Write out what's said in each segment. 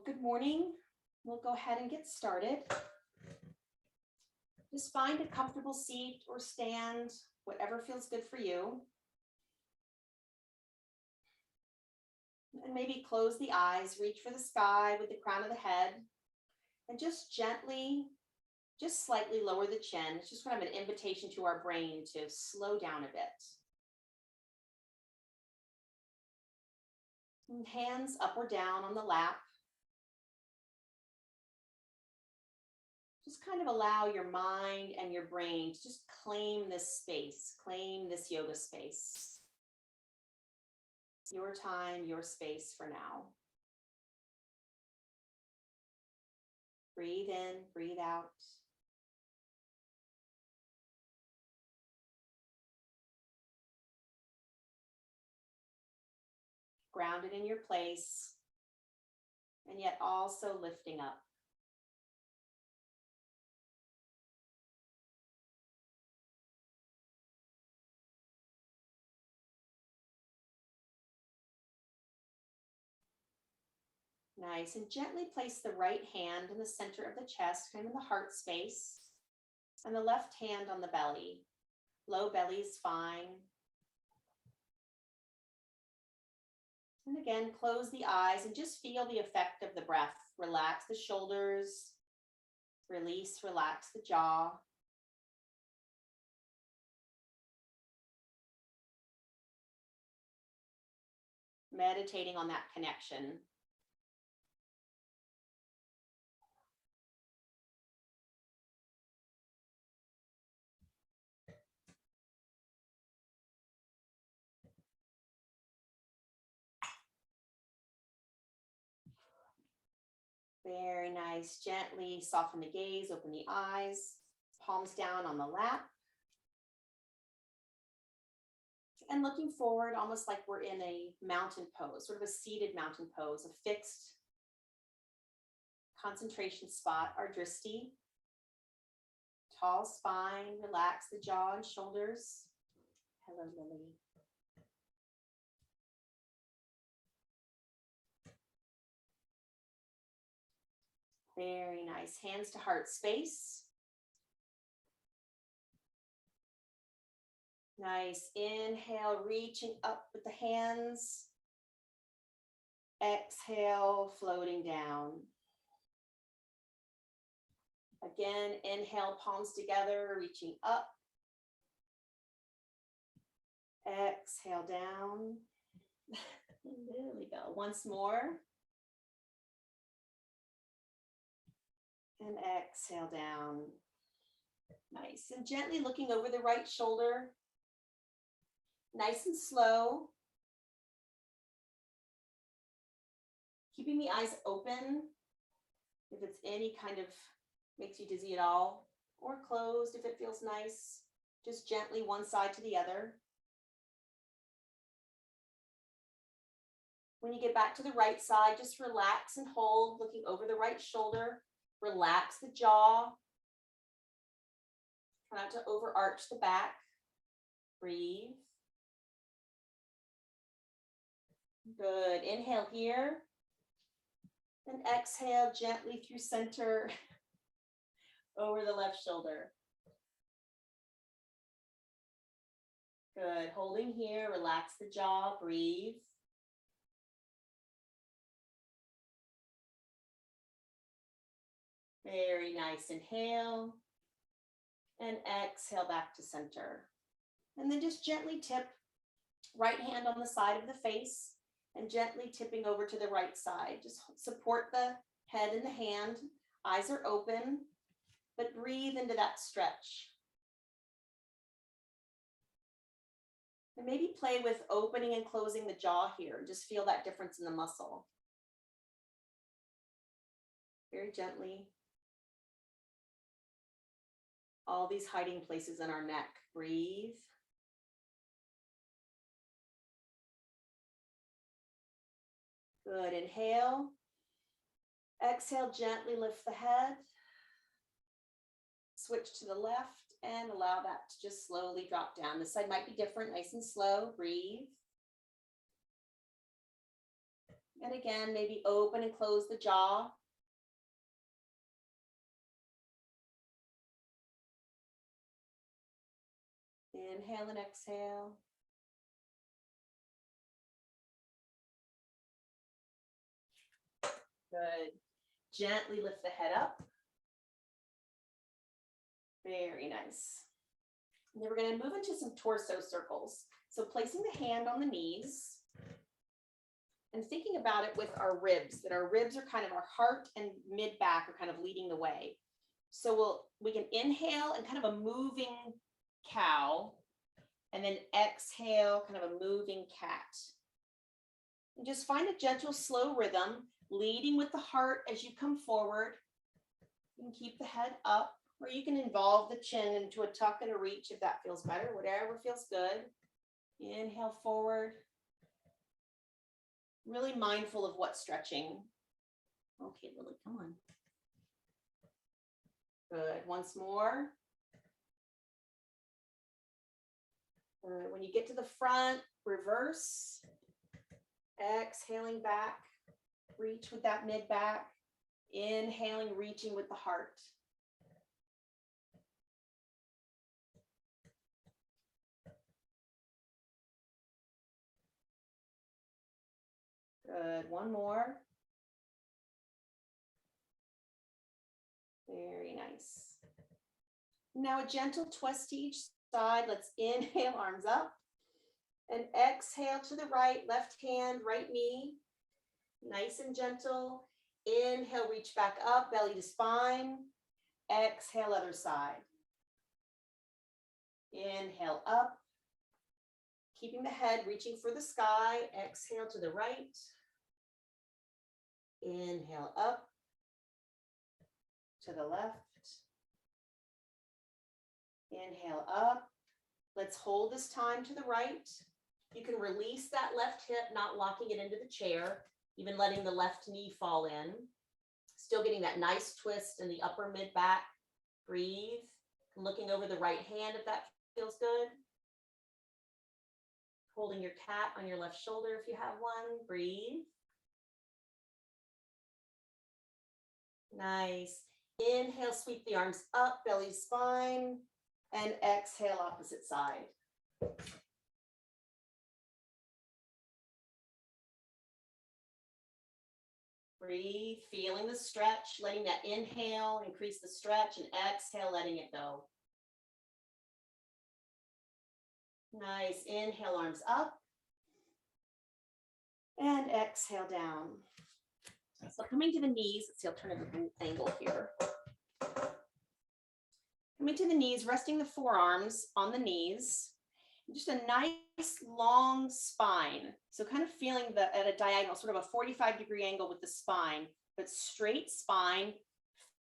Good morning. We'll go ahead and get started. Just find a comfortable seat or stand, whatever feels good for you. And maybe close the eyes, reach for the sky with the crown of the head, and just gently, just slightly lower the chin. It's just kind of an invitation to our brain to slow down a bit. And hands up or down on the lap. Just kind of allow your mind and your brain to just claim this space, claim this yoga space. Your time, your space for now. Breathe in, breathe out. Grounded in your place, and yet also lifting up. Nice, and gently place the right hand in the center of the chest, kind of in the heart space, and the left hand on the belly. Low belly is fine. And again, close the eyes and just feel the effect of the breath. Relax the shoulders, release, relax the jaw. Meditating on that connection. Very nice. Gently soften the gaze, open the eyes, palms down on the lap. And looking forward, almost like we're in a mountain pose, sort of a seated mountain pose, a fixed concentration spot, our drishti. Tall spine, relax the jaw and shoulders. Hello, Lily. Very nice. Hands to heart space. Nice. Inhale, reaching up with the hands. Exhale, floating down. Again, inhale, palms together, reaching up. Exhale down. There we go. Once more. And exhale down. Nice. And gently looking over the right shoulder. Nice and slow. Keeping the eyes open. If it's any kind of makes you dizzy at all, or closed if it feels nice. Just gently one side to the other. When you get back to the right side, just relax and hold, looking over the right shoulder. Relax the jaw. Try not to overarch the back. Breathe. Good. Inhale here. And exhale gently through center over the left shoulder. Good. Holding here. Relax the jaw. Breathe. Very nice. Inhale. And exhale back to center. And then just gently tip right hand on the side of the face and gently tipping over to the right side. Just support the head and the hand. Eyes are open, but breathe into that stretch. And maybe play with opening and closing the jaw here. Just feel that difference in the muscle. Very gently. All these hiding places in our neck. Breathe. Good. Inhale. Exhale, gently lift the head. Switch to the left and allow that to just slowly drop down. This side might be different, nice and slow. Breathe. And again, maybe open and close the jaw. Inhale and exhale. Good. Gently lift the head up. Very nice. And then we're going to move into some torso circles. So placing the hand on the knees and thinking about it with our ribs, that our ribs are kind of our heart and mid back are kind of leading the way. So we can inhale and kind of a moving cow, and then exhale, kind of a moving cat. And just find a gentle, slow rhythm, leading with the heart as you come forward. You can keep the head up, or you can involve the chin into a tuck and a reach if that feels better, whatever feels good. Inhale forward. Really mindful of what's stretching. Okay, Lily, come on. Good, once more. Good. When you get to the front, reverse. Exhaling back, reach with that mid back. Inhaling, reaching with the heart. Good, one more. Very nice. Now a gentle twist to each side. Let's inhale, arms up. And exhale to the right, left hand, right knee. Nice and gentle. Inhale, reach back up, belly to spine. Exhale, other side. Inhale up. Keeping the head reaching for the sky. Exhale to the right. Inhale up. To the left. Inhale up. Let's hold this time to the right. You can release that left hip, not locking it into the chair, even letting the left knee fall in. Still getting that nice twist in the upper mid back. Breathe. Looking over the right hand if that feels good. Holding your cat on your left shoulder if you have one. Breathe. Nice. Inhale, sweep the arms up, belly, spine, and exhale, opposite side. Breathe, feeling the stretch, letting that inhale increase the stretch, and exhale, letting it go. Nice. Inhale, arms up, and exhale down. So coming to the knees, let's see, I'll turn it an angle here. Coming to the knees, resting the forearms on the knees. Just a nice long spine. So kind of feeling at a diagonal, sort of a 45-degree angle with the spine, but straight spine,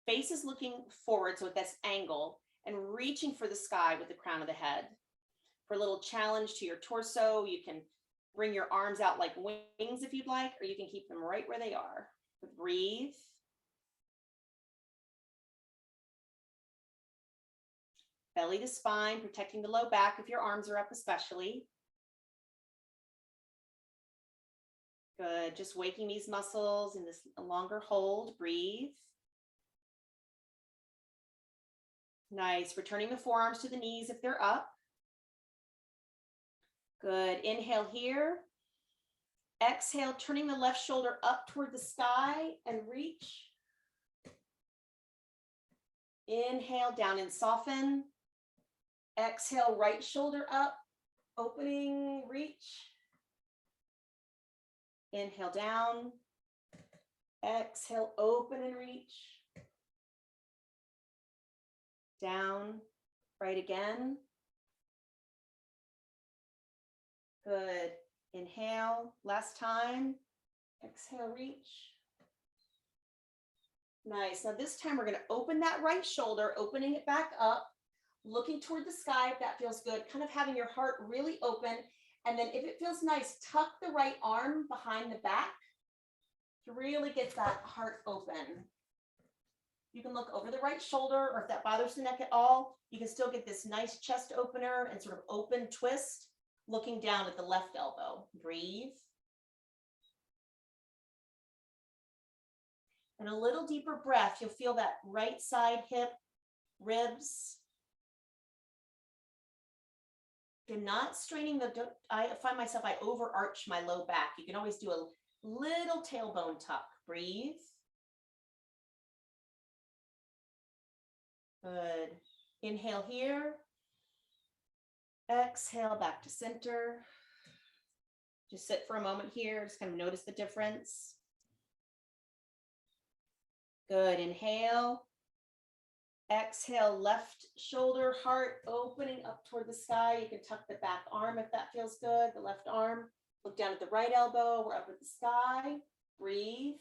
face is looking forward, so at this angle, and reaching for the sky with the crown of the head. For a little challenge to your torso, you can bring your arms out like wings if you'd like, or you can keep them right where they are. Breathe. Belly to spine, protecting the low back if your arms are up especially. Good, just waking these muscles in this longer hold. Breathe. Nice, returning the forearms to the knees if they're up. Good, inhale here. Exhale, turning the left shoulder up toward the sky and reach. Inhale, down and soften. Exhale, right shoulder up, opening, reach. Inhale down. Exhale, open and reach. Down, right again. Good. Inhale, last time. Exhale, reach. Nice. Now this time we're going to open that right shoulder, opening it back up, looking toward the sky if that feels good, kind of having your heart really open. And then if it feels nice, tuck the right arm behind the back to really get that heart open. You can look over the right shoulder, or if that bothers the neck at all, you can still get this nice chest opener and sort of open twist, looking down at the left elbow. Breathe. And a little deeper breath. You'll feel that right side hip, ribs. You're not straining I find myself, I overarch my low back. You can always do a little tailbone tuck. Breathe. Good. Inhale here. Exhale back to center. Just sit for a moment here. Just kind of notice the difference. Good. Inhale. Exhale, left shoulder, heart opening up toward the sky. You can tuck the back arm if that feels good. The left arm. Look down at the right elbow. We're up at the sky. Breathe.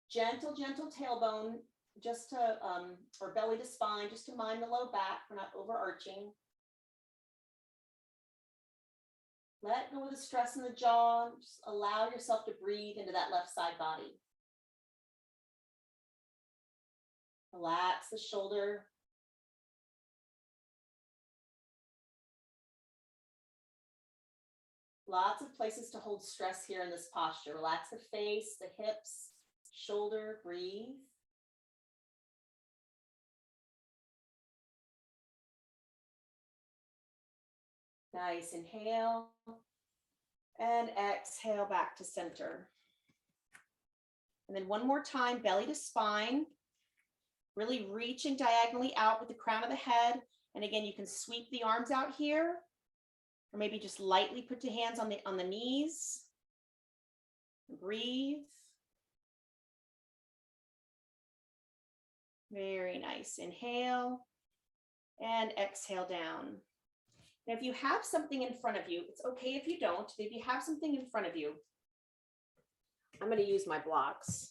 Gentle, gentle tailbone, just to, or belly to spine, just to mind the low back. We're not overarching. Let go of the stress in the jaw. Just allow yourself to breathe into that left side body. Relax the shoulder. Lots of places to hold stress here in this posture. Relax the face, the hips, shoulder, breathe. Nice, inhale. And exhale back to center. And then one more time, belly to spine. Really reaching diagonally out with the crown of the head. And again, you can sweep the arms out here, or maybe just lightly put your hands on the knees. Breathe. Very nice. Inhale and exhale down. Now, if you have something in front of you, it's okay if you don't. If you have something in front of you, I'm going to use my blocks.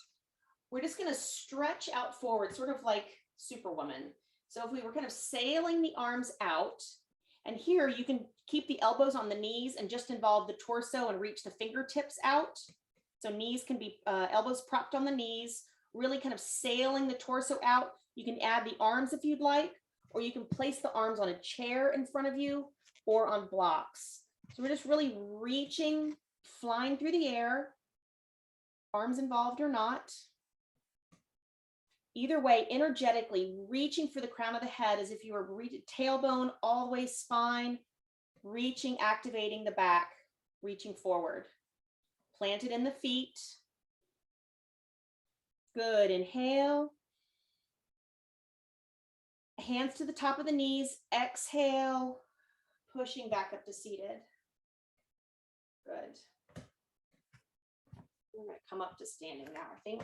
We're just going to stretch out forward, sort of like Superwoman. So if we were kind of sailing the arms out, and here you can keep the elbows on the knees and just involve the torso and reach the fingertips out. So knees can be, elbows propped on the knees, really kind of sailing the torso out. You can add the arms if you'd like, or you can place the arms on a chair in front of you or on blocks. So we're just really reaching, flying through the air, arms involved or not. Either way, energetically reaching for the crown of the head as if you were tailbone all the way spine, reaching, activating the back, reaching forward. Planted in the feet. Good, inhale. Hands to the top of the knees, exhale, pushing back up to seated. Good. We're gonna come up to standing now, I think.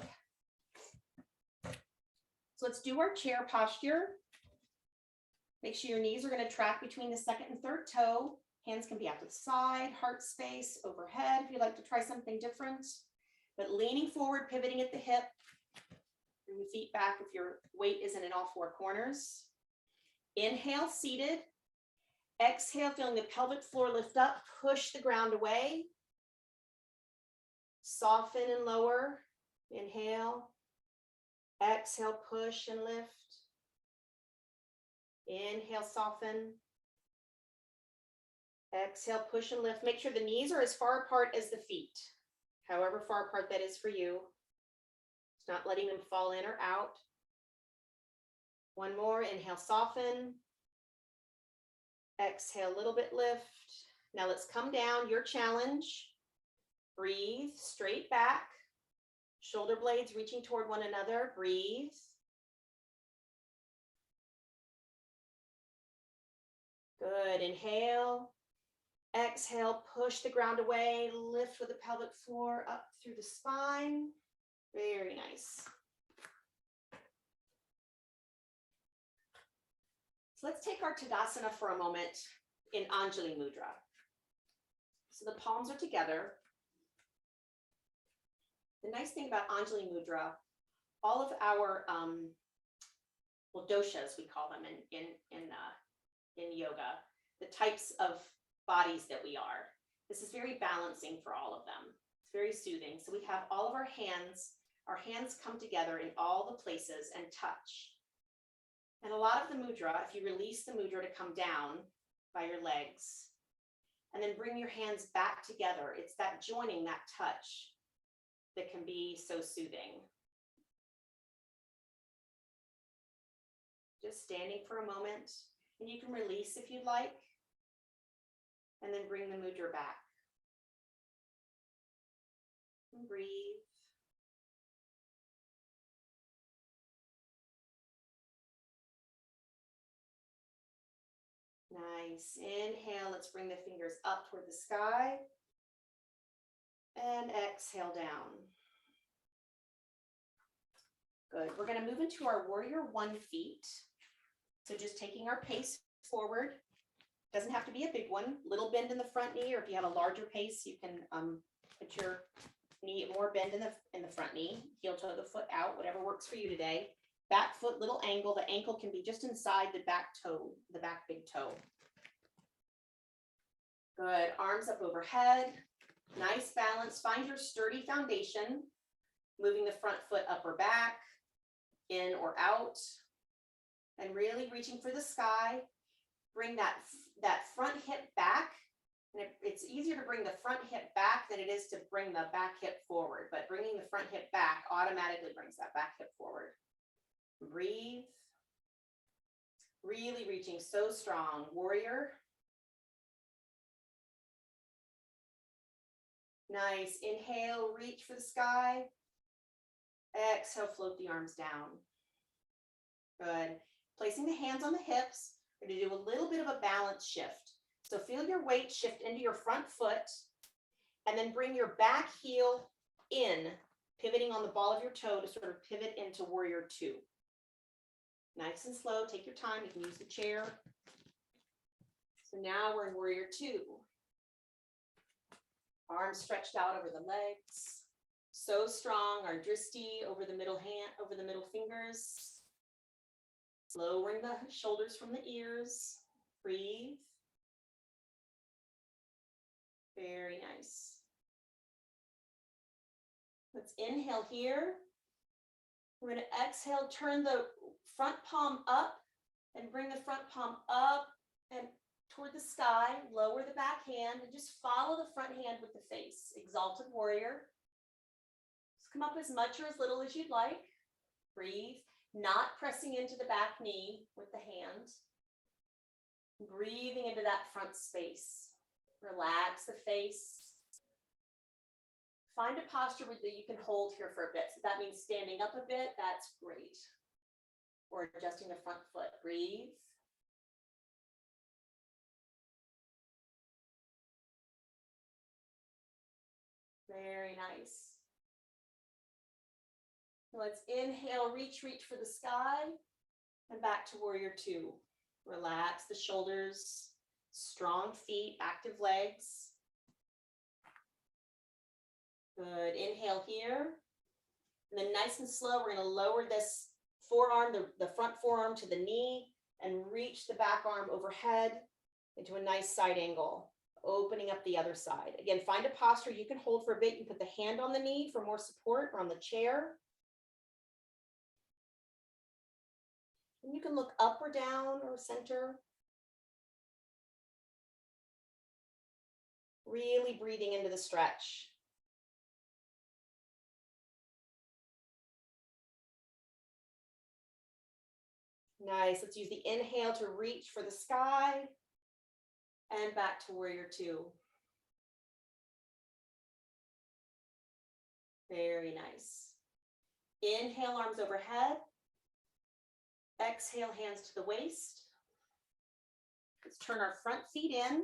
So let's do our chair posture. Make sure your knees are going to track between the second and third toe. Hands can be out to the side, heart space, overhead if you'd like to try something different. But leaning forward, pivoting at the hip. Bring the feet back if your weight isn't in all four corners. Inhale, seated. Exhale, feeling the pelvic floor lift up. Push the ground away. Soften and lower. Inhale. Exhale, push and lift. Inhale, soften. Exhale, push and lift. Make sure the knees are as far apart as the feet, however far apart that is for you. It's not letting them fall in or out. One more, inhale, soften. Exhale, a little bit lift. Now let's come down, your challenge. Breathe, straight back. Shoulder blades reaching toward one another. Breathe. Good. Inhale. Exhale. Push the ground away. Lift with the pelvic floor up through the spine. Very nice. So let's take our Tadasana for a moment in Anjali Mudra. So the palms are together. The nice thing about Anjali Mudra, all of our, well, doshas, we call them in yoga, the types of bodies that we are. This is very balancing for all of them. It's very soothing. So we have all of our hands come together in all the places and touch. And a lot of the mudra, if you release the mudra to come down by your legs, and then bring your hands back together, it's that joining, that touch, that can be so soothing. Just standing for a moment, and you can release if you'd like, and then bring the mudra back. And breathe. Nice. Inhale, let's bring the fingers up toward the sky. And exhale down. Good. We're going to move into our warrior one feet. So just taking our pace forward. Doesn't have to be a big one. Little bend in the front knee, or if you have a larger pace, you can put your knee more bend in the front knee. Heel toe the foot out, whatever works for you today. Back foot, little angle. The ankle can be just inside the back toe, the back big toe. Good. Arms up overhead. Nice balance. Find your sturdy foundation. Moving the front foot up or back, in or out, and really reaching for the sky. Bring that front hip back. And it's easier to bring the front hip back than it is to bring the back hip forward. But bringing the front hip back automatically brings that back hip forward. Breathe. Really reaching so strong. Warrior. Nice. Inhale, reach for the sky. Exhale, float the arms down. Good. Placing the hands on the hips. We're going to do a little bit of a balance shift. So feel your weight shift into your front foot, and then bring your back heel in, pivoting on the ball of your toe to sort of pivot into warrior two. Nice and slow. Take your time. You can use the chair. So now we're in warrior two. Arms stretched out over the legs. So strong. Our drishti over the middle hand, over the middle fingers. Lowering the shoulders from the ears. Breathe. Very nice. Let's inhale here. We're going to exhale, turn the front palm up and bring the front palm up and toward the sky. Lower the back hand and just follow the front hand with the face. Exalted warrior. Just come up as much or as little as you'd like. Breathe. Not pressing into the back knee with the hand. Breathing into that front space. Relax the face. Find a posture that you can hold here for a bit. So that means standing up a bit, that's great. Or adjusting the front foot. Breathe. Very nice. Let's inhale, reach for the sky, and back to warrior two. Relax the shoulders, strong feet, active legs. Good. Inhale here. And then nice and slow, we're going to lower this forearm, the front forearm to the knee, and reach the back arm overhead into a nice side angle, opening up the other side. Again, find a posture you can hold for a bit. You can put the hand on the knee for more support, or on the chair. And you can look up or down or center. Really breathing into the stretch. Nice. Let's use the inhale to reach for the sky and back to warrior two. Very nice. Inhale, arms overhead. Exhale, hands to the waist. Let's turn our front feet in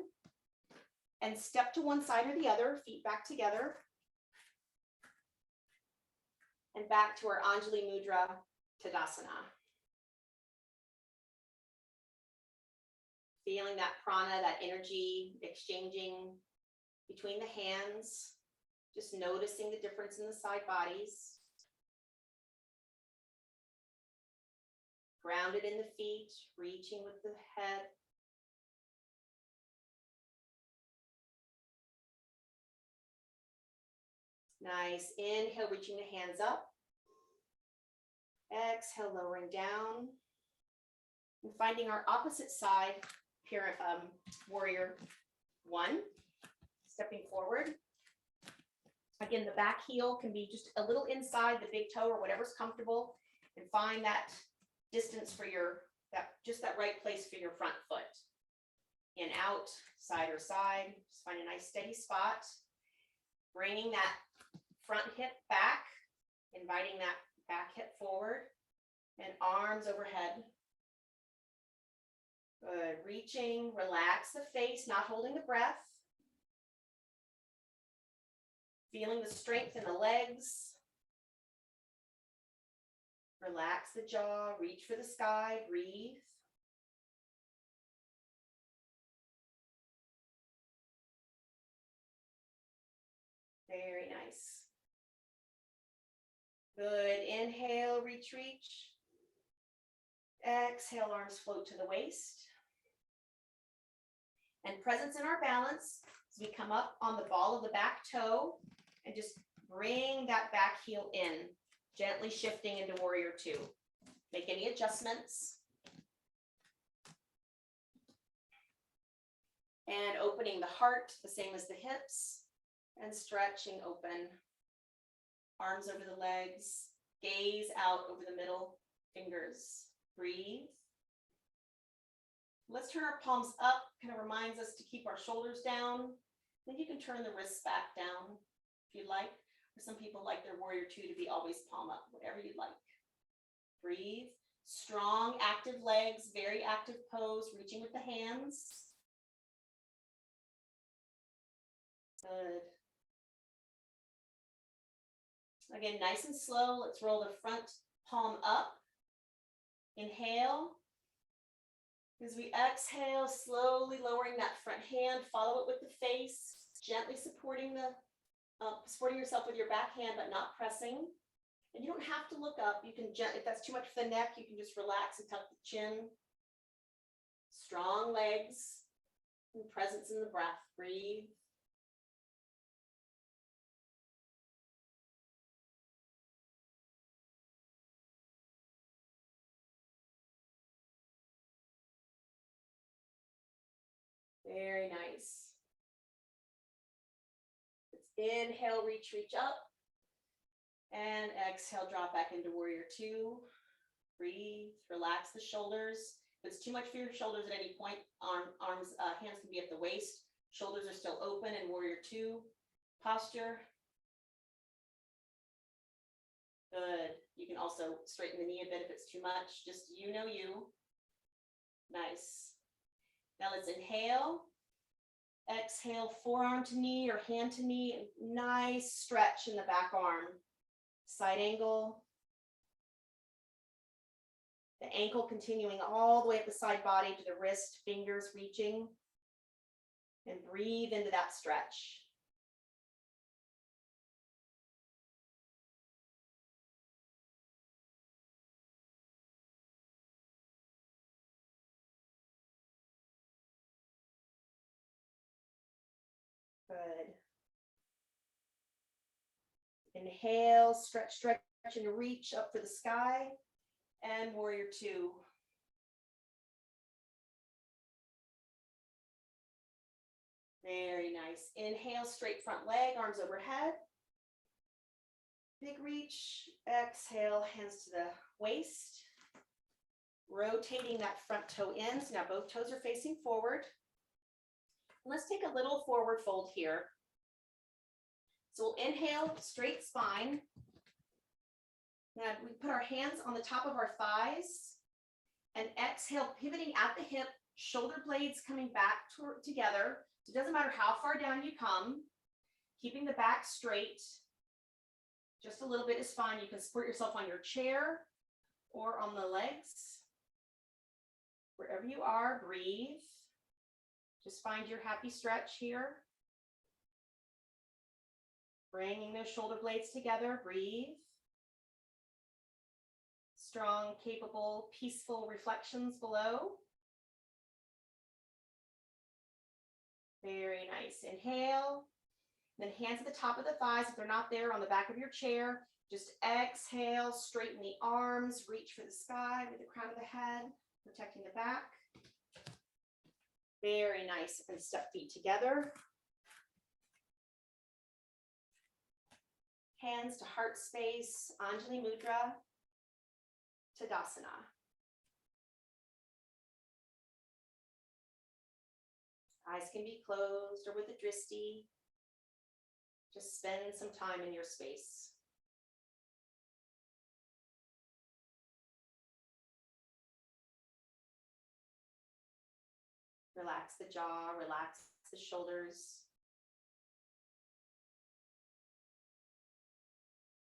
and step to one side or the other, feet back together. And back to our Anjali Mudra Tadasana. Feeling that prana, that energy exchanging between the hands, just noticing the difference in the side bodies. Grounded in the feet, reaching with the head. Nice. Inhale, reaching the hands up. Exhale, lowering down. And finding our opposite side, warrior one. Stepping forward. Again, the back heel can be just a little inside the big toe or whatever's comfortable. And find that distance for just that right place for your front foot. In, out, side or side, just find a nice steady spot. Bringing that front hip back, inviting that back hip forward, and arms overhead. Good, reaching, relax the face, not holding the breath. Feeling the strength in the legs. Relax the jaw, reach for the sky, breathe. Very nice. Good, inhale, reach, reach. Exhale, arms float to the waist. And presence in our balance as we come up on the ball of the back toe and just bring that back heel in, gently shifting into warrior two. Make any adjustments. And opening the heart, the same as the hips, and stretching open. Arms over the legs, gaze out over the middle fingers. Breathe. Let's turn our palms up, kind of reminds us to keep our shoulders down. Then you can turn the wrists back down if you'd like. Or some people like their warrior two to be always palm up, whatever you'd like. Breathe. Strong, active legs, very active pose, reaching with the hands. Good. Again, nice and slow. Let's roll the front palm up. Inhale. As we exhale, slowly lowering that front hand, follow it with the face, gently supporting yourself with your back hand, but not pressing. And you don't have to look up. You can, if that's too much for the neck, you can just relax and tuck the chin. Strong legs and presence in the breath. Breathe. Very nice. Let's inhale, reach, reach up. And exhale, drop back into warrior two. Breathe, relax the shoulders. If it's too much for your shoulders at any point, hands can be at the waist. Shoulders are still open in warrior two posture. Good. You can also straighten the knee a bit if it's too much. Just you know you. Nice. Now let's inhale. Exhale, forearm to knee or hand to knee. Nice stretch in the back arm. Side angle. The ankle continuing all the way up the side body to the wrist, fingers reaching. And breathe into that stretch. Good. Inhale, stretch, stretch, and reach up for the sky. And warrior two. Very nice. Inhale, straight front leg, arms overhead. Big reach. Exhale, hands to the waist. Rotating that front toe in. So now both toes are facing forward. Let's take a little forward fold here. So we'll inhale, straight spine. Now we put our hands on the top of our thighs and exhale, pivoting at the hip, shoulder blades coming back together. So it doesn't matter how far down you come, keeping the back straight. Just a little bit is fine. You can support yourself on your chair or on the legs. Wherever you are, breathe. Just find your happy stretch here. Bringing those shoulder blades together, breathe. Strong, capable, peaceful reflections below. Very nice. Inhale. Then hands at the top of the thighs. If they're not there, on the back of your chair. Just exhale, straighten the arms, reach for the sky with the crown of the head, protecting the back. Very nice. And step feet together. Hands to heart space, Anjali Mudra, Tadasana. Eyes can be closed or with a drishti. Just spend some time in your space. Relax the jaw, relax the shoulders.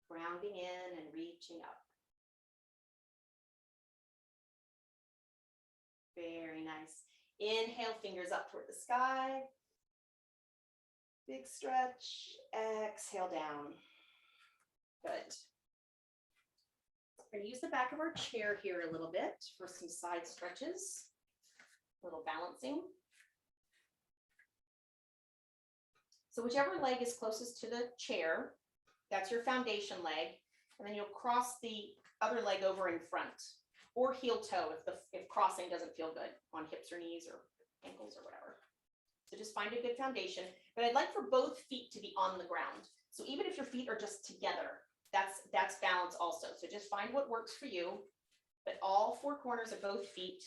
Grounding in and reaching up. Very nice. Inhale, fingers up toward the sky. Big stretch. Exhale down. Good. We're going to use the back of our chair here a little bit for some side stretches. A little balancing. So whichever leg is closest to the chair, that's your foundation leg. And then you'll cross the other leg over in front, or heel toe if crossing doesn't feel good on hips or knees or ankles or whatever. So just find a good foundation. But I'd like for both feet to be on the ground. So even if your feet are just together, that's balance also. So just find what works for you. But all four corners of both feet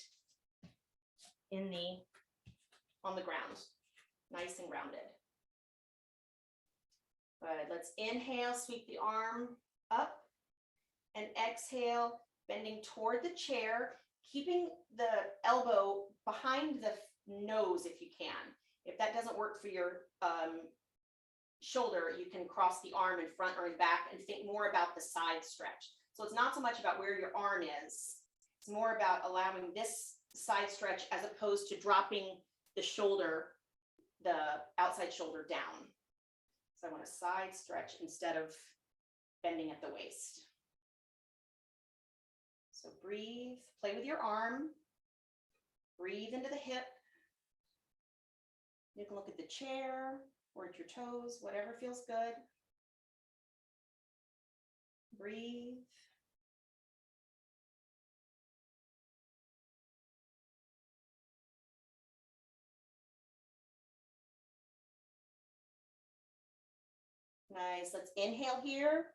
on the ground, nice and rounded. Good. Let's inhale, sweep the arm up, and exhale, bending toward the chair, keeping the elbow behind the nose if you can. If that doesn't work for your shoulder, you can cross the arm in front or in back and think more about the side stretch. So it's not so much about where your arm is. It's more about allowing this side stretch as opposed to dropping the shoulder, the outside shoulder down. So I want a side stretch instead of bending at the waist. So breathe, play with your arm, breathe into the hip. You can look at the chair or at your toes, whatever feels good. Breathe. Nice, let's inhale here.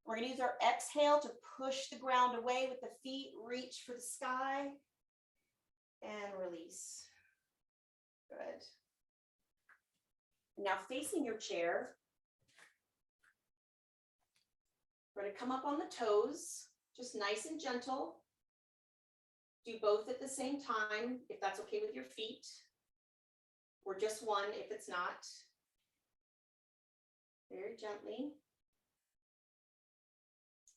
We're gonna use our exhale to push the ground away with the feet, reach for the sky, and release. Good. Now facing your chair, we're gonna come up on the toes, just nice and gentle. Do both at the same time, if that's okay with your feet, or just one if it's not. Very gently.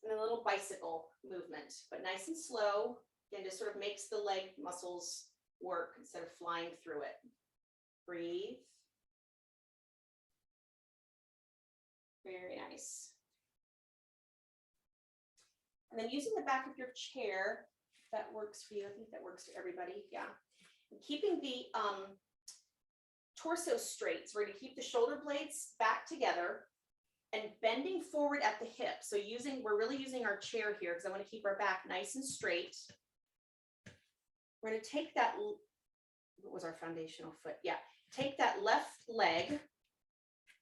And a little bicycle movement, but nice and slow. Again, just sort of makes the leg muscles work instead of flying through it. Breathe. Very nice. And then using the back of your chair, if that works for you. I think that works for everybody. Yeah. And keeping the torso straight. So we're going to keep the shoulder blades back together and bending forward at the hip. So we're really using our chair here because I want to keep our back nice and straight. We're going to take that, what was our foundational foot? Yeah, take that left leg.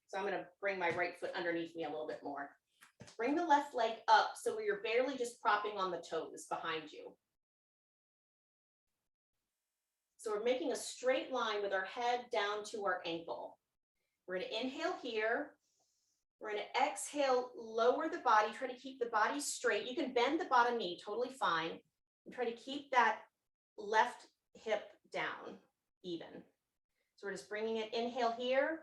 So I'm going to bring my right foot underneath me a little bit more. Bring the left leg up so you're barely just propping on the toes behind you. So we're making a straight line with our head down to our ankle. We're going to inhale here. We're going to exhale, lower the body, try to keep the body straight. You can bend the bottom knee, totally fine. And try to keep that left hip down even. So we're just bringing it, inhale here.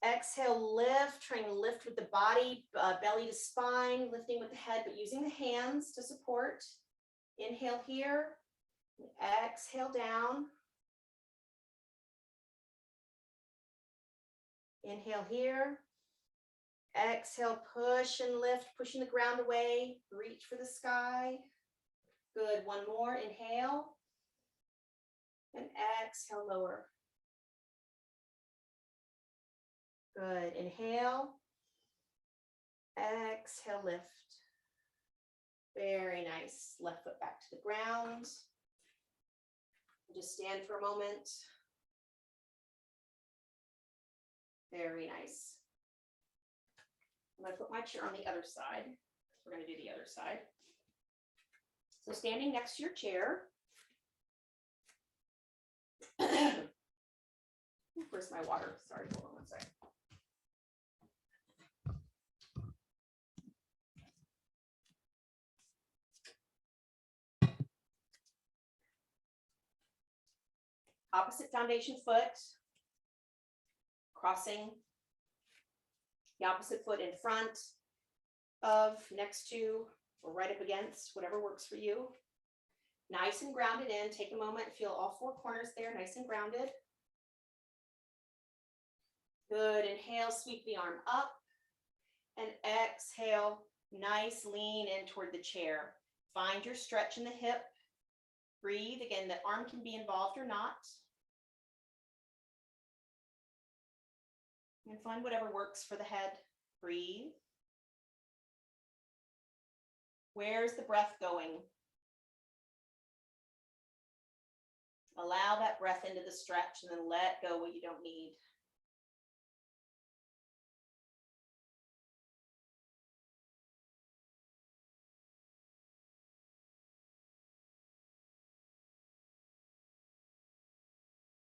Exhale, lift, trying to lift with the body, belly to spine, lifting with the head, but using the hands to support. Inhale here. Exhale down. Inhale here. Exhale, push and lift, pushing the ground away. Reach for the sky. Good. One more. Inhale. And exhale, lower. Good. Inhale. Exhale, lift. Very nice. Left foot back to the ground. Just stand for a moment. Very nice. I'm going to put my chair on the other side. We're going to do the other side. So standing next to your chair. Where's my water? Sorry, hold on one second. Opposite foundation foot, crossing the opposite foot in front of, next to, or right up against, whatever works for you. Nice and grounded in. Take a moment, feel all four corners there, nice and grounded. Good, inhale, sweep the arm up, and exhale, nice lean in toward the chair. Find your stretch in the hip. Breathe, again, the arm can be involved or not. And find whatever works for the head. Breathe. Where's the breath going? Allow that breath into the stretch and then let go what you don't need.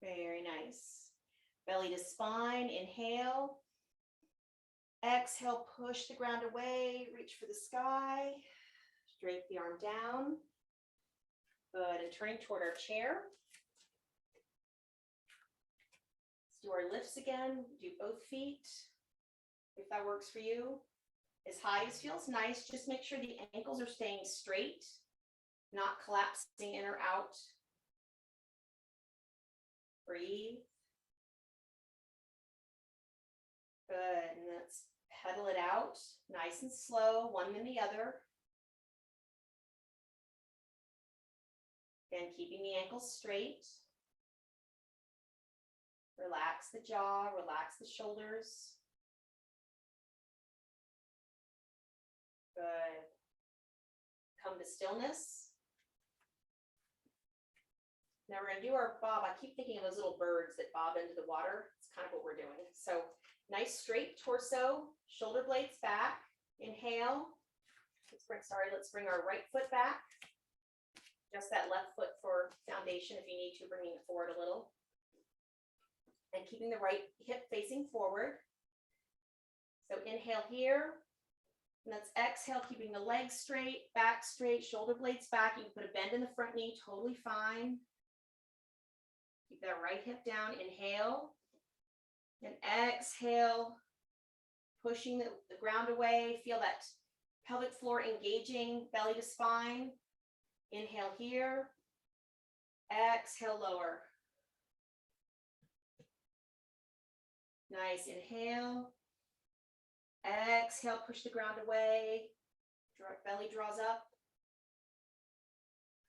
Very nice. Belly to spine, inhale. Exhale, push the ground away, reach for the sky. Drape the arm down. Good, and turning toward our chair. Let's do our lifts again. Do both feet, if that works for you. As high as feels nice, just make sure the ankles are staying straight, not collapsing in or out. Breathe. Good, and let's pedal it out, nice and slow, one then the other. Again, keeping the ankles straight. Relax the jaw, relax the shoulders. Good. Come to stillness. Now we're going to do our bob. I keep thinking of those little birds that bob into the water. It's kind of what we're doing. So nice straight torso, shoulder blades back. Inhale. Let's bring our right foot back. Just that left foot for foundation if you need to, bringing it forward a little. And keeping the right hip facing forward. So inhale here. And let's exhale, keeping the legs straight, back straight, shoulder blades back. You can put a bend in the front knee, totally fine. Keep that right hip down, inhale. And exhale, pushing the ground away. Feel that pelvic floor engaging, belly to spine. Inhale here. Exhale, lower. Nice, inhale. Exhale, push the ground away. Belly draws up.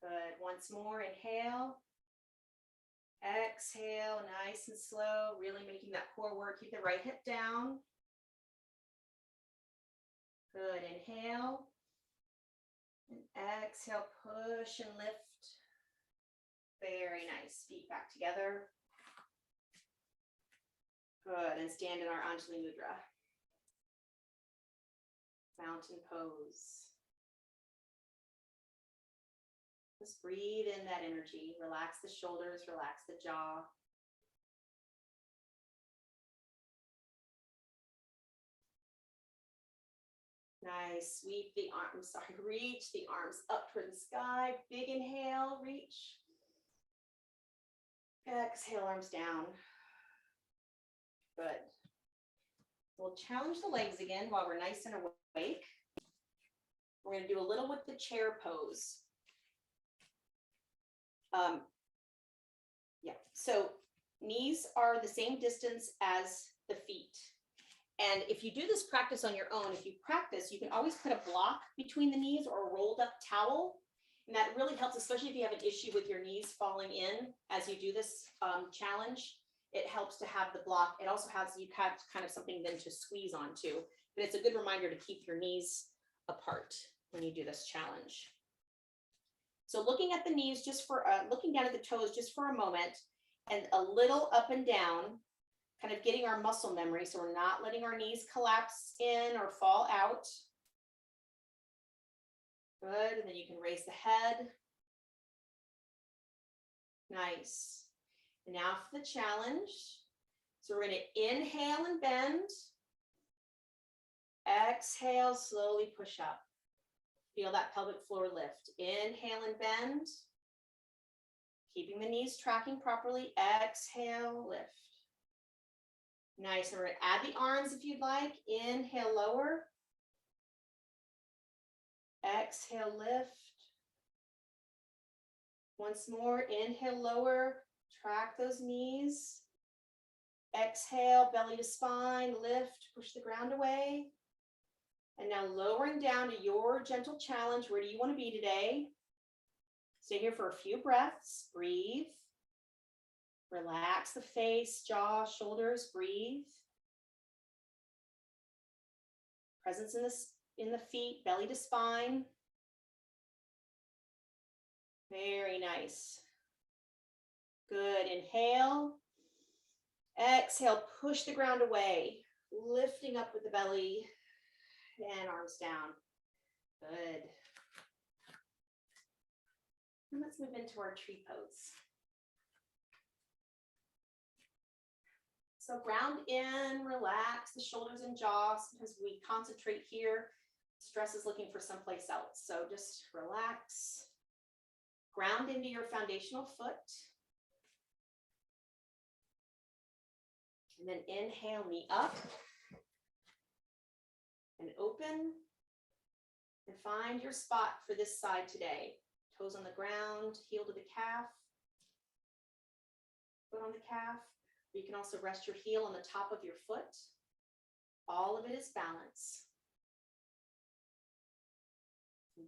Good, once more, inhale. Exhale, nice and slow, really making that core work. Keep the right hip down. Good, inhale. And exhale, push and lift. Very nice, feet back together. Good, and stand in our Anjali Mudra. Mountain pose. Just breathe in that energy. Relax the shoulders, relax the jaw. Nice, sweep the arms, reach the arms up toward the sky. Big inhale, reach. Exhale, arms down. Good. We'll challenge the legs again while we're nice and awake. We're going to do a little with the chair pose. So knees are the same distance as the feet. And if you do this practice on your own, if you practice, you can always put a block between the knees or a rolled up towel. And that really helps, especially if you have an issue with your knees falling in as you do this challenge. It helps to have the block. It also has, you have kind of something then to squeeze onto. But it's a good reminder to keep your knees apart when you do this challenge. So looking at the knees, just for, looking down at the toes just for a moment, and a little up and down, kind of getting our muscle memory. So we're not letting our knees collapse in or fall out. Good, and then you can raise the head. Nice. And now for the challenge. So we're going to inhale and bend. Exhale, slowly push up. Feel that pelvic floor lift. Inhale and bend. Keeping the knees tracking properly. Exhale, lift. Nice. And we're going to add the arms if you'd like. Inhale, lower. Exhale, lift. Once more, inhale, lower. Track those knees. Exhale, belly to spine, lift, push the ground away. And now lowering down to your gentle challenge. Where do you want to be today? Stay here for a few breaths. Breathe. Relax the face, jaw, shoulders. Breathe. Presence in the feet, belly to spine. Very nice. Good. Inhale. Exhale, push the ground away, lifting up with the belly and arms down. Good. And let's move into our tree pose. So ground in, relax the shoulders and jaw. Sometimes we concentrate here. Stress is looking for someplace else. So just relax. Ground into your foundational foot. And then inhale, knee up and open, and find your spot for this side today. Toes on the ground, heel to the calf, foot on the calf. You can also rest your heel on the top of your foot. All of it is balance.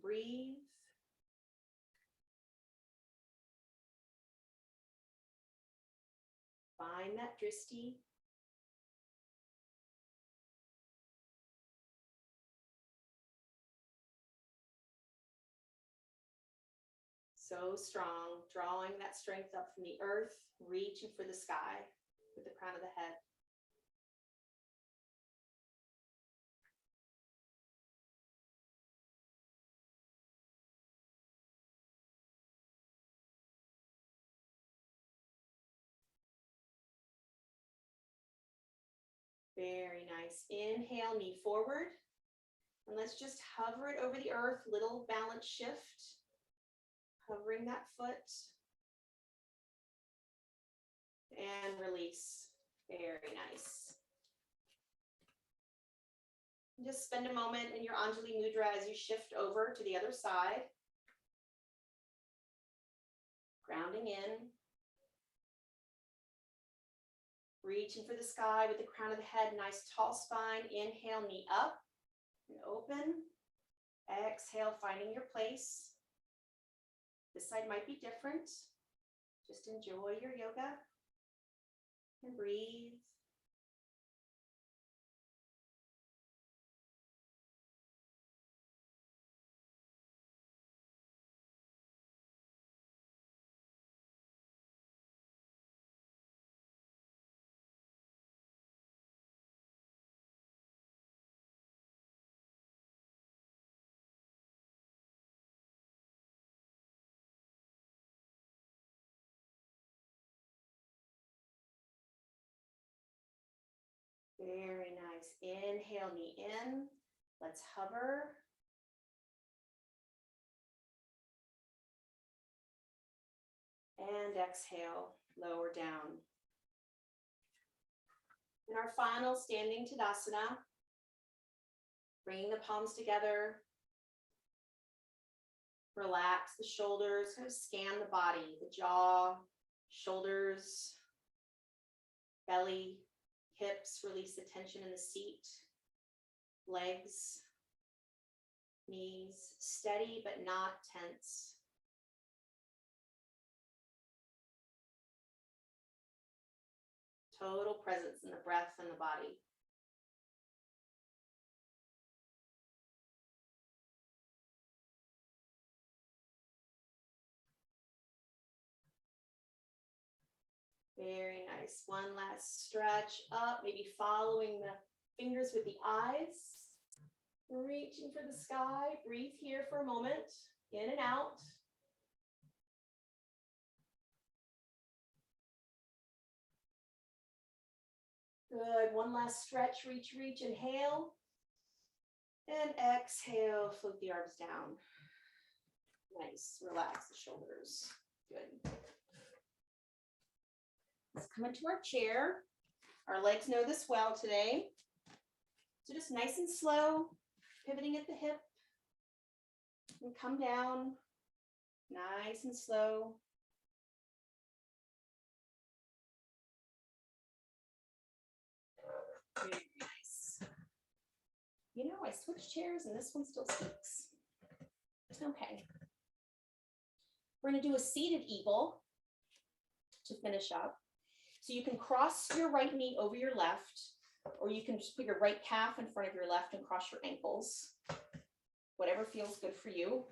Breathe. Find that drishti. So strong, drawing that strength up from the earth, reaching for the sky with the crown of the head. Very nice. Inhale, knee forward. And let's just hover it over the earth, little balance shift. Hovering that foot. And release. Very nice. And just spend a moment in your Anjali Mudra as you shift over to the other side. Grounding in. Reaching for the sky with the crown of the head, nice tall spine. Inhale, knee up and open. Exhale, finding your place. This side might be different. Just enjoy your yoga and breathe. Very nice. Inhale, knee in. Let's hover. And exhale, lower down. In our final standing Tadasana, bringing the palms together. Relax the shoulders, kind of scan the body, the jaw, shoulders, belly, hips, release the tension in the seat, legs, knees, steady but not tense. Total presence in the breath and the body. Very nice. One last stretch up, maybe following the fingers with the eyes. Reaching for the sky. Breathe here for a moment. In and out. Good. One last stretch, reach, reach, inhale. And exhale, float the arms down. Nice. Relax the shoulders. Good. Let's come into our chair. Our legs know this well today. So just nice and slow, pivoting at the hip. And come down, nice and slow. Very nice. You know, I switched chairs and this one still speaks. Okay. We're going to do a seated eagle to finish up. So you can cross your right knee over your left, or you can just put your right calf in front of your left and cross your ankles. Whatever feels good for you.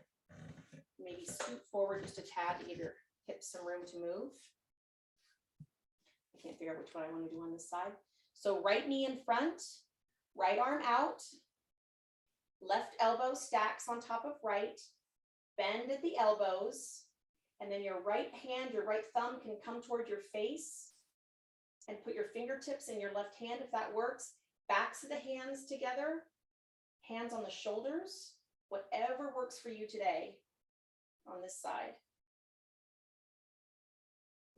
Maybe scoot forward just a tad to give your hips some room to move. I can't figure out which one I want to do on this side. So right knee in front, right arm out, left elbow stacks on top of right, bend at the elbows, and then your right hand, your right thumb can come toward your face and put your fingertips in your left hand if that works. Backs of the hands together, hands on the shoulders, whatever works for you today on this side.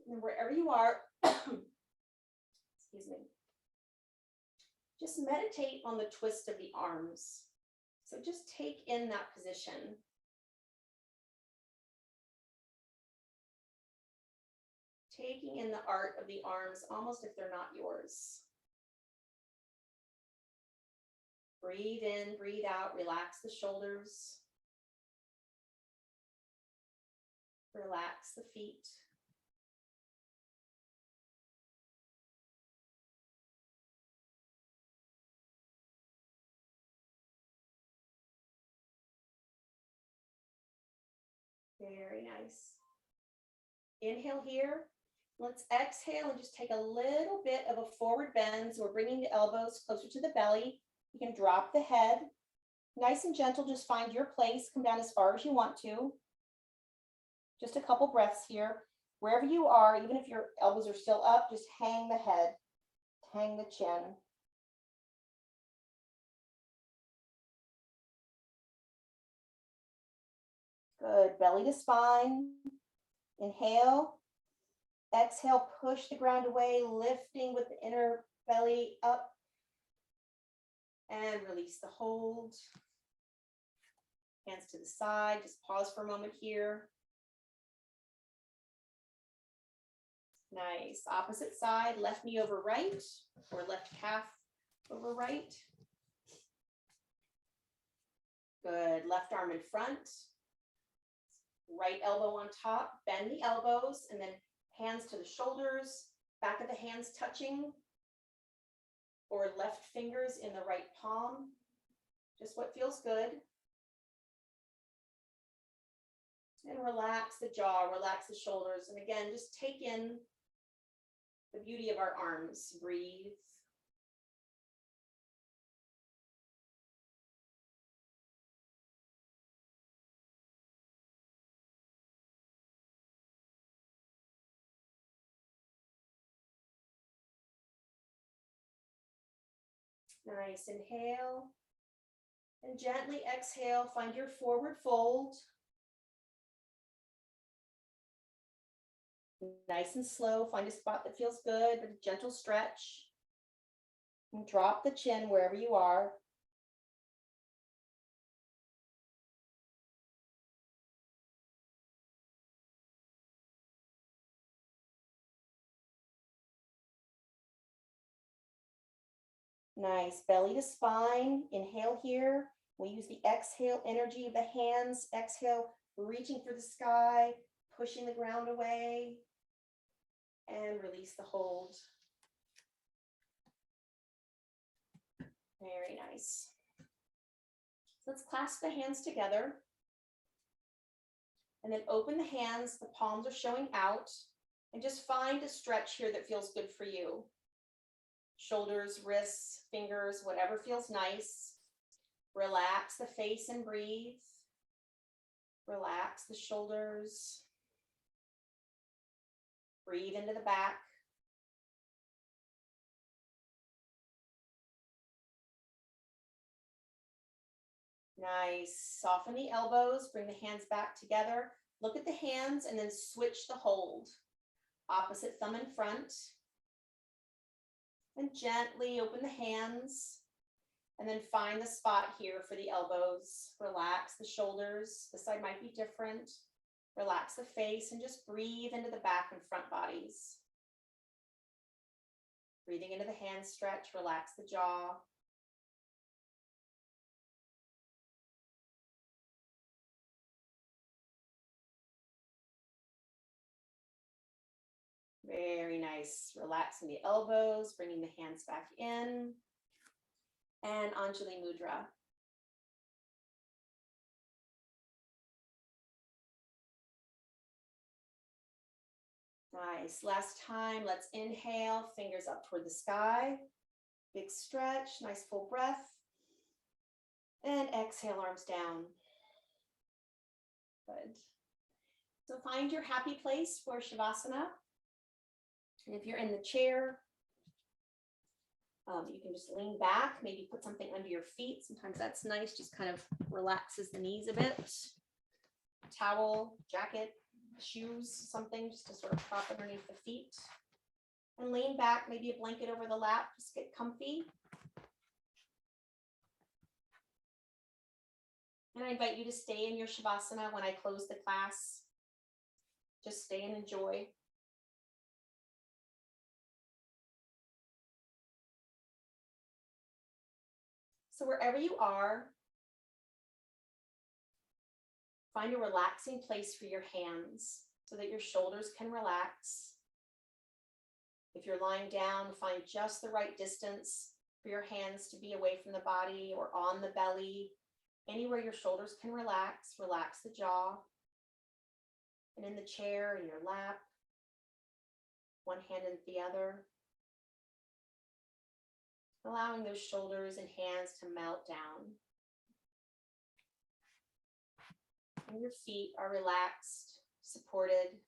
And wherever you are, excuse me, just meditate on the twist of the arms. So just take in that position. Taking in the art of the arms, almost if they're not yours. Breathe in, breathe out, relax the shoulders. Relax the feet. Very nice. Inhale here. Let's exhale and just take a little bit of a forward bend. So we're bringing the elbows closer to the belly. You can drop the head. Nice and gentle, just find your place. Come down as far as you want to. Just a couple breaths here. Wherever you are, even if your elbows are still up, just hang the head, hang the chin. Good, belly to spine. Inhale. Exhale, push the ground away, lifting with the inner belly up. And release the hold. Hands to the side, just pause for a moment here. Nice, opposite side, left knee over right, or left calf over right. Good, left arm in front. Right elbow on top, bend the elbows, and then hands to the shoulders, back of the hands touching, or left fingers in the right palm. Just what feels good. And relax the jaw, relax the shoulders. And again, just take in the beauty of our arms. Breathe. Nice, inhale. And gently exhale, find your forward fold. Nice and slow, find a spot that feels good, with a gentle stretch. And drop the chin wherever you are. Nice, belly to spine. Inhale here. We use the exhale energy of the hands. Exhale, reaching for the sky, pushing the ground away. And release the hold. Very nice. So let's clasp the hands together. And then open the hands, the palms are showing out. And just find a stretch here that feels good for you. Shoulders, wrists, fingers, whatever feels nice. Relax the face and breathe. Relax the shoulders. Breathe into the back. Nice. Soften the elbows, bring the hands back together. Look at the hands and then switch the hold. Opposite thumb in front. And gently open the hands. And then find the spot here for the elbows. Relax the shoulders. This side might be different. Relax the face and just breathe into the back and front bodies. Breathing into the hand stretch, relax the jaw. Very nice. Relaxing the elbows, bringing the hands back in. And Anjali Mudra. Nice. Last time, let's inhale, fingers up toward the sky. Big stretch, nice full breath. And exhale, arms down. Good. So find your happy place for Shavasana. And if you're in the chair, you can just lean back, maybe put something under your feet. Sometimes that's nice, just kind of relaxes the knees a bit. Towel, jacket, shoes, something just to sort of prop underneath the feet. And lean back, maybe a blanket over the lap, just get comfy. And I invite you to stay in your Shavasana when I close the class. Just stay and enjoy. So wherever you are, find a relaxing place for your hands so that your shoulders can relax. If you're lying down, find just the right distance for your hands to be away from the body or on the belly. Anywhere your shoulders can relax, relax the jaw. And in the chair, in your lap, one hand in the other. Allowing those shoulders and hands to melt down. And your feet are relaxed, supported,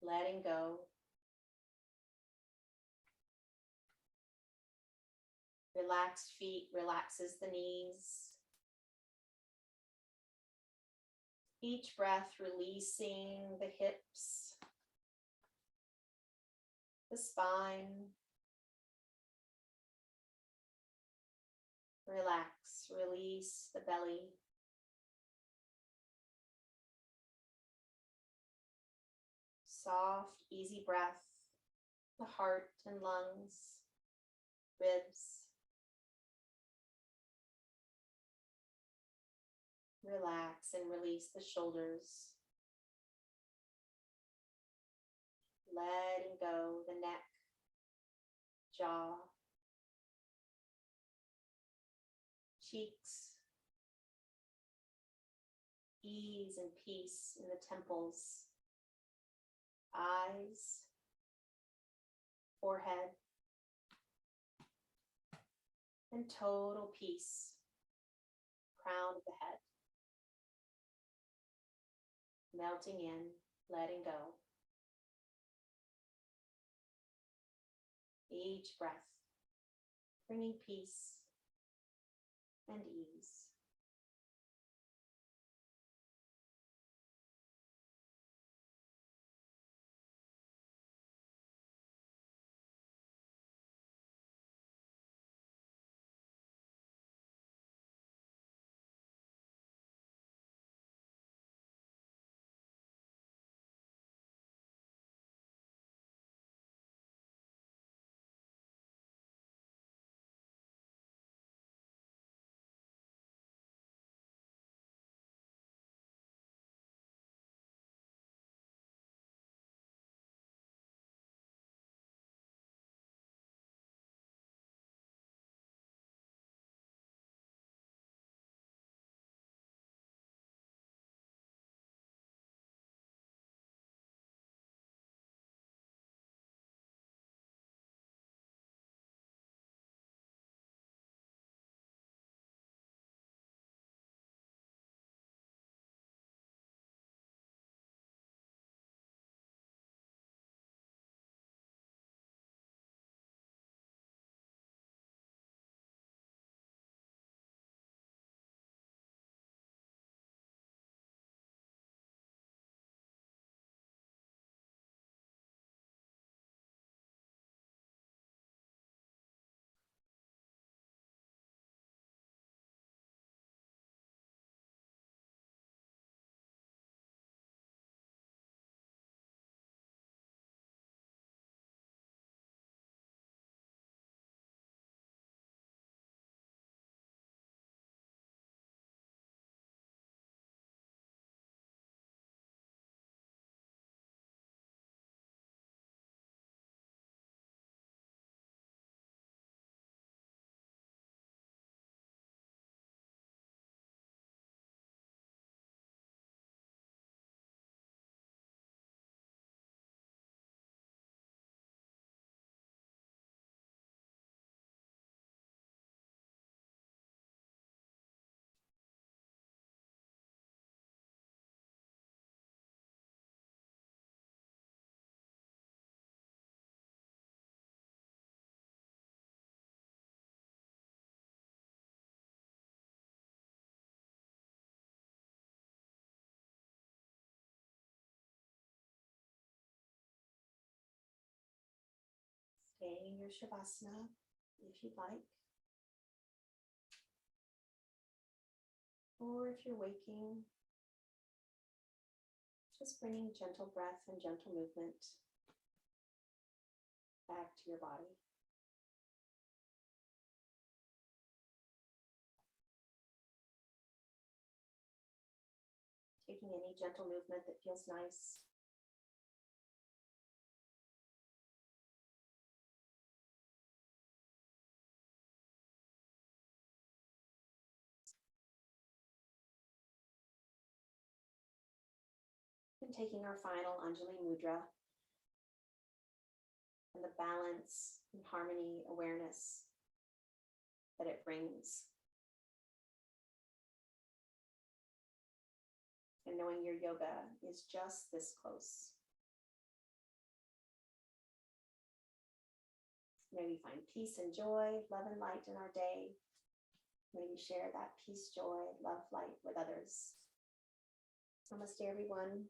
letting go. Relaxed feet relaxes the knees. Each breath releasing the hips, the spine. Relax, release the belly. Soft, easy breath, the heart and lungs, ribs. Relax and release the shoulders. Letting go the neck, jaw, cheeks, ease and peace in the temples, eyes, forehead, and total peace, crown of the head. Melting in, letting go. Each breath, bringing peace and ease. staying in your Shavasana if you'd like. Or if you're waking, just bringing gentle breath and gentle movement back to your body. Taking any gentle movement that feels nice. And taking our final Anjali Mudra and the balance and harmony awareness that it brings. And knowing your yoga is just this close. May we find peace and joy, love and light in our day. May we share that peace, joy, love, light with others. Namaste, everyone.